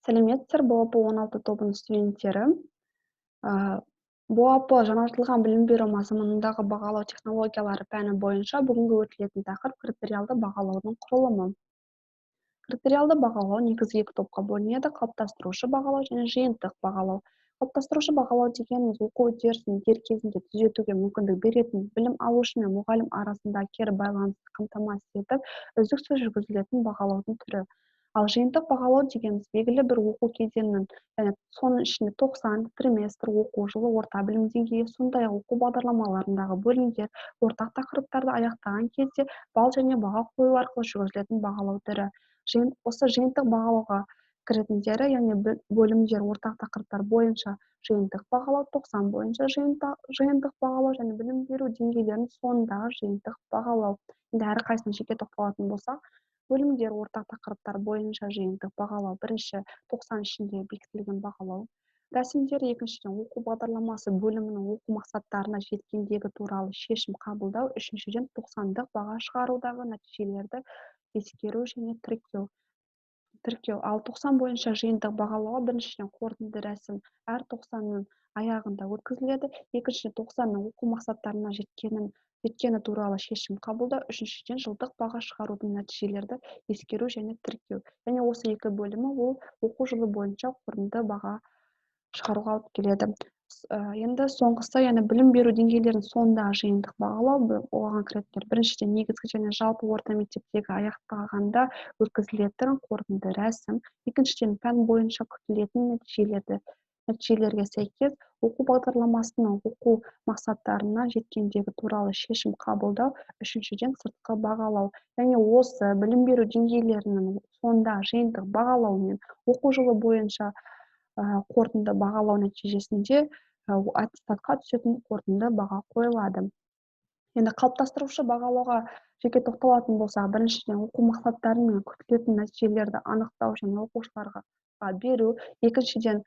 Сәлеметсіздер, БОП 16 тобының студенттері. БОП жаңартылған білім беру мазмұнындағы бағалау технологиялары пәні бойынша бүгінгі өтілетін тақырып критериалды бағалаудың құрылымы. Критериалды бағалау негізгі екі топқа бөлінеді: қалыптастырушы бағалау және жиынтық бағалау. Қалыптастырушы бағалау дегеніміз оқу үдерісін дер кезінде түзетуге мүмкіндік беретін, білім алушы мен мұғалім арасындағы кері байланысты қамтамасыз етіп, үздіксіз жүргізілетін бағалаудың түрі. Ал жиынтық бағалау дегеніміз белгілі бір оқу кезеңінің, және соның ішінде 90 триместр, оқу жылы, орта білім деңгейі, сондай-ақ оқу бағдарламаларындағы бөлімдер, ортақ тақырыптарды аяқтаған кезде балл және баға қою арқылы жүргізілетін бағалау түрі. Осы жиынтық бағалауға кіретіндері, яғни бөлімдер, ортақ тақырыптар бойынша жиынтық бағалау, 90 бойынша жиынтық бағалау және білім беру деңгейлерінің соңындағы жиынтық бағалау. Енді әрқайсысына жеке тоқталатын болсақ, бөлімдер, ортақ тақырыптар бойынша жиынтық бағалау: бірінші, 90 ішінде бекітілген бағалау рәсімдері; екіншіден, оқу бағдарламасы бөлімінің оқу мақсаттарына жеткендегі туралы шешім қабылдау; үшіншіден, 90-дық баға шығарудағы нәтижелерді ескеру және тіркеу. Ал 90 бойынша жиынтық бағалауға біріншіден қорытынды рәсім әр 90-ның аяғында өткізіледі; екіншіден, 90-ның оқу мақсаттарына жеткені туралы шешім қабылдау; үшіншіден, жылдық баға шығарудың нәтижелерді ескеру және тіркеу. Және осы екі бөлімі ол оқу жылы бойынша қорытынды баға шығаруға алып келеді. Енді соңғысы, яғни білім беру деңгейлерінің соңындағы жиынтық бағалау, оған кіретіндер: біріншіден, негізгі және жалпы орта мектептегі аяқтағанда өткізілетін қорытынды рәсім; екіншіден, пән бойынша күтілетін нәтижелерге сәйкес оқу бағдарламасының оқу мақсаттарына жеткендегі туралы шешім қабылдау; үшіншіден, сыртқы бағалау. Және осы білім беру деңгейлерінің соңындағы жиынтық бағалау мен оқу жылы бойынша қорытынды бағалау нәтижесінде аттестатқа түсетін қорытынды баға қойылады. Енді қалыптастырушы бағалауға жеке тоқталатын болсақ, біріншіден, оқу мақсаттары мен күтілетін нәтижелерді анықтау және оқушыларға беру; екіншіден,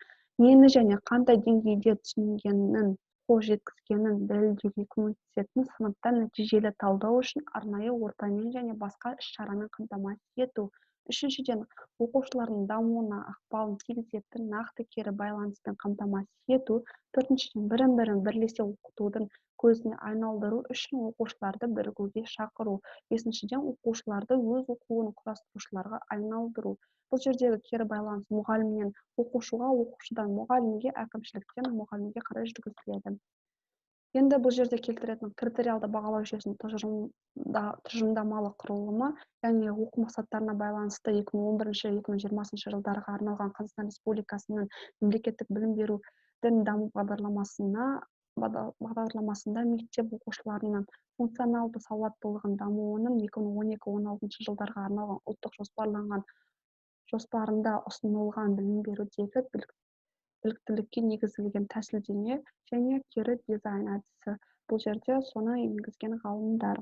нені және қандай деңгейде түсінгенін, қол жеткізгенін дәлелдеуге көмектесетін сыныпта нәтижелі талдау үшін арнайы ортамен және басқа іс-шарамен қамтамасыз ету; үшіншіден, оқушылардың дамуына ықпалын тигізетін нақты кері байланыспен қамтамасыз ету; төртіншіден, бірін-бірі бірлесе оқытудың көзіне айналдыру үшін оқушыларды бірігуге шақыру; бесіншіден, оқушыларды өз оқуын құрастырушыларға айналдыру. Бұл жердегі кері байланыс мұғалімнен оқушыға, оқушыдан мұғалімге, әкімшіліктен мұғалімге қарай жүргізіледі. Енді бұл жерде келтіретін критериалды бағалау жүйесінің тұжырымдамалық құрылымы, яғни оқу мақсаттарына байланысты 2011-2020 жылдарға арналған Қазақстан Республикасының мемлекеттік білім берудің даму бағдарламасында мектеп оқушыларының функционалды сауаттылығын дамуының 2012-2016 жылдарға арналған ұлттық жоспарында ұсынылған білім берудегі біліктілікке негізделген тәсілдеме және кері дизайн әдісі. Бұл жерде соны енгізген ғалымдар.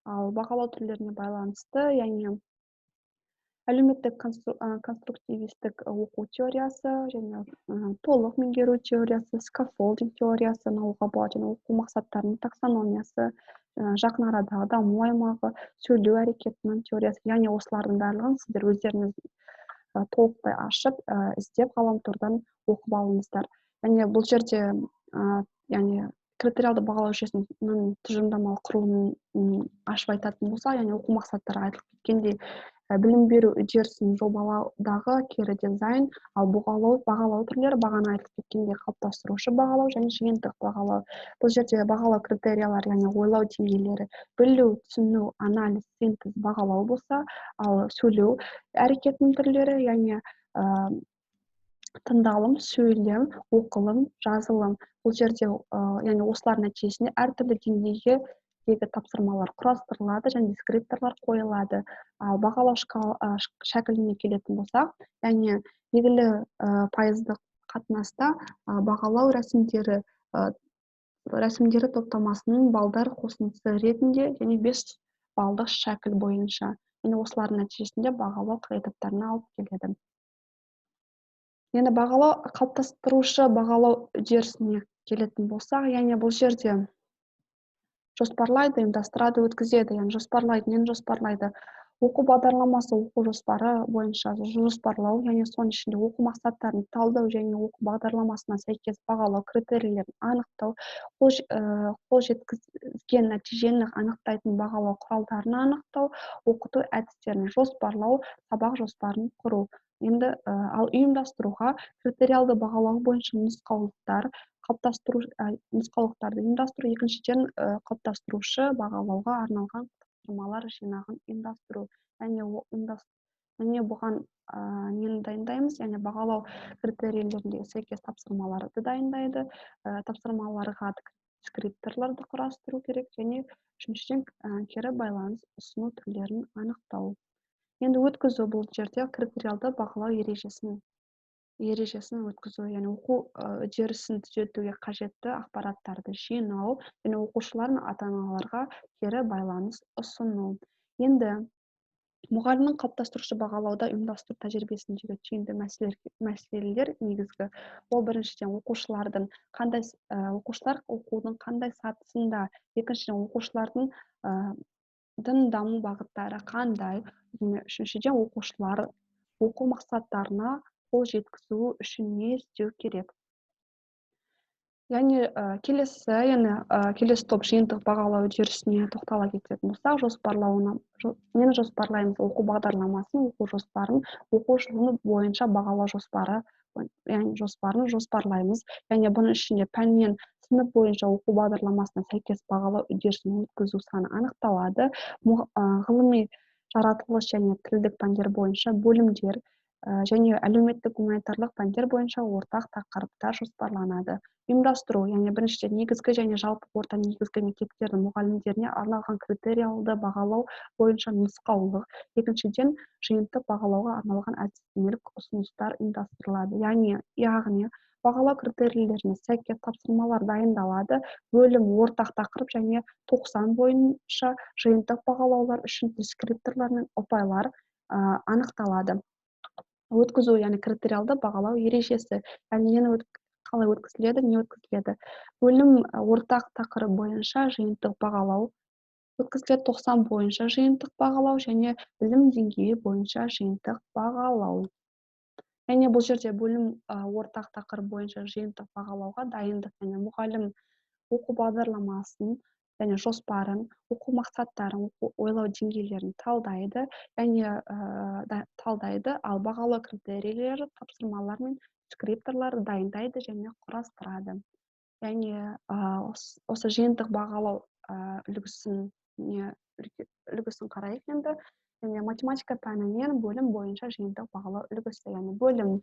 Ал бағалау түрлеріне байланысты, яғни әлеуметтік конструктивистік оқу теориясы және толық меңгеру теориясы, скаффолдинг теориясы, оқу мақсаттарының таксономиясы, жақын арадағы даму аймағы, сөйлеу әрекетінің теориясы. Яғни осылардың барлығын сіздер өздеріңіз толықтай ашып, іздеп ғаламтордан оқып алыңыздар. Яғни бұл жерде критериалды бағалау жүйесінің тұжырымдамалық құрылымын ашып айтатын болса, яғни оқу мақсаттары айтылып кеткендей, білім беру үдерісін жобалаудағы кері дизайн, ал бағалау түрлері бағана айтылып кеткендей қалыптастырушы бағалау және жиынтық бағалау. Бұл жерде бағалау критериялары, яғни ойлау деңгейлері, білу, түсіну, анализ, синтез, бағалау болса, ал сөйлеу әрекетінің түрлері, яғни тыңдалым, сөйлем, оқылым, жазылым. Бұл жерде, яғни осылар нәтижесінде әртүрлі деңгейдегі тапсырмалар құрастырылады және дескрипторлар қойылады. Ал бағалау шәкіліне келетін болсақ, яғни белгілі пайыздық қатынаста бағалау рәсімдері топтамасының балдар қосындысы ретінде және 5 балдық шәкіл бойынша. Яғни осылардың нәтижесінде бағалау қағидаттарына алып келеді. Енді қалыптастырушы бағалау үдерісіне келетін болсақ, яғни бұл жерде жоспарлайды, ұйымдастырады, өткізеді. Яғни жоспарлайды, нені жоспарлайды? Оқу бағдарламасы оқу жоспары бойынша жоспарлау және соның ішінде оқу мақсаттарын талдау және оқу бағдарламасына сәйкес бағалау критерийлерін анықтау, қол жеткізген нәтижені анықтайтын бағалау құралдарын анықтау, оқыту әдістерін жоспарлау, сабақ жоспарын құру. Енді ал ұйымдастыруға критериалды бағалау бойынша нұсқаулықтарды ұйымдастыру, екіншіден қалыптастырушы бағалауға арналған тапсырмалар жинағын ұйымдастыру. Және бұған нені дайындаймыз, яғни бағалау критерийлеріне сәйкес тапсырмаларды дайындайды, тапсырмаларға скрипторларды құрастыру керек, және үшіншіден кері байланыс ұсыну түрлерін анықтау. Енді өткізу бұл жерде критериалды бағалау ережесін өткізу, яғни оқу үдерісін түзетуге қажетті ақпараттарды жинау және оқушылар мен ата-аналарға кері байланыс ұсыну. Енді мұғалімнің қалыптастырушы бағалауда ұйымдастыру тәжірибесіндегі түйінді мәселелер негізгі. Ол біріншіден оқушылар оқудың қандай сатысында, екіншіден оқушылардың даму бағыттары қандай, үшіншіден оқушылар оқу мақсаттарына қол жеткізу үшін не істеу керек. Яғни келесі топ жиынтық бағалау үдерісіне тоқтала кететін болсақ, нені жоспарлаймыз? Оқу бағдарламасын, оқу жоспарын, оқу жылы бойынша бағалау жоспары, яғни жоспарын жоспарлаймыз. Яғни бұның ішінде пән мен сынып бойынша оқу бағдарламасына сәйкес бағалау үдерісін өткізу саны анықталады. Ғылыми, жаратылыс және тілдік пәндер бойынша бөлімдер және әлеуметтік гуманитарлық пәндер бойынша ортақ тақырыптар жоспарланады. Ұйымдастыру, яғни біріншіден негізгі және жалпы орта негізгі мектептердің мұғалімдеріне арналған критериалды бағалау бойынша нұсқаулық, екіншіден жиынтық бағалауға арналған әдістемелік ұсыныстар ұйымдастырылады. Яғни бағалау критерийлеріне сәйкес тапсырмалар дайындалады, бөлім ортақ тақырып және 90 бойынша жиынтық бағалаулар үшін дескрипторлар мен ұпайлар анықталады. Өткізу, яғни критериалды бағалау ережесі, яғни қалай өткізіледі, не өткізіледі. Бөлім ортақ тақырып бойынша жиынтық бағалау өткізіледі, 90 бойынша жиынтық бағалау және білім деңгейі бойынша жиынтық бағалау. Яғни бұл жерде бөлім ортақ тақырып бойынша жиынтық бағалауға дайындық, яғни мұғалім оқу бағдарламасын және жоспарын, оқу мақсаттарын, ойлау деңгейлерін талдайды, ал бағалау критерийлері тапсырмалар мен скрипторларды дайындайды және құрастырады. Яғни осы жиынтық бағалау үлгісін қарайық енді. Яғни математика пәнінен бөлім бойынша жиынтық бағалау үлгісі, яғни бөлім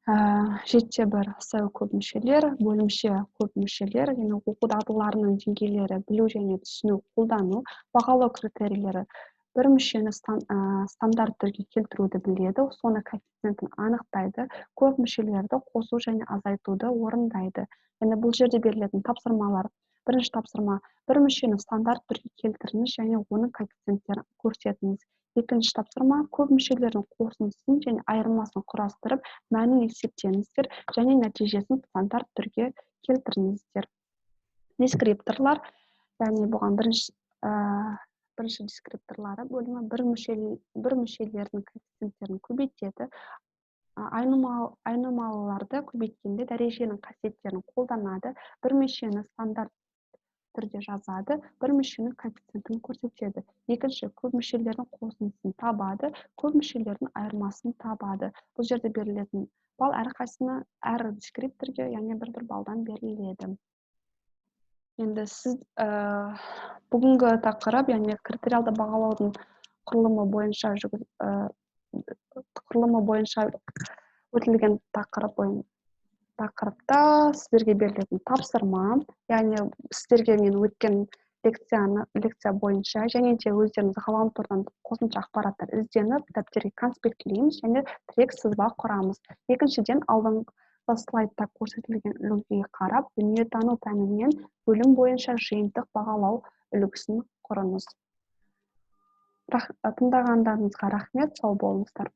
7-1 СЭО көп мүшелер, бөлімше көп мүшелер, яғни оқу дағдыларының деңгейлері білу және түсіну, қолдану, бағалау критерийлері бір мүшені стандарт түрге келтіруді біледі, соны коэффициентін анықтайды, көп мүшелерді қосу және азайтуды орындайды. Яғни бұл жерде берілетін тапсырмалар: бірінші тапсырма, бір мүшені стандарт түрге келтіріңіз және оның коэффициенттерін көрсетіңіз. Екінші тапсырма, көп мүшелердің қосындысын және айырмасын құрастырып, мәнін есептеңіздер және нәтижесін стандарт түрге келтіріңіздер. Дескрипторлар, яғни бұған бірінші дескрипторлары бөлімі бір мүшелердің коэффициенттерін көбейтеді, айнымалыларды көбейткенде дәреженің қасиеттерін қолданады, бір мүшені стандарт түрде жазады, бір мүшенің коэффициентін көрсетеді. Екінші, көп мүшелердің қосындысын табады, көп мүшелердің айырмасын табады. Бұл жерде берілетін балл әрқайсысына, әр дескрипторге, яғни бір балдан беріледі. Енді сіз бүгінгі тақырып, яғни критериалды бағалаудың құрылымы бойынша өтілген тақырыпта сіздерге берілетін тапсырма, яғни сіздерге мен өткен лекция бойынша және де өздеріңіз ғаламтордан қосымша ақпараттар ізденіп, дәптерге конспектлейміз және тірек сызба құрамыз. Екіншіден, алдыңғы слайдта көрсетілген үлгіге қарап, дүниетану пәнінен бөлім бойынша жиынтық бағалау үлгісін құрыңыз. Тыңдағандарыңызға рахмет, сау болыңыздар.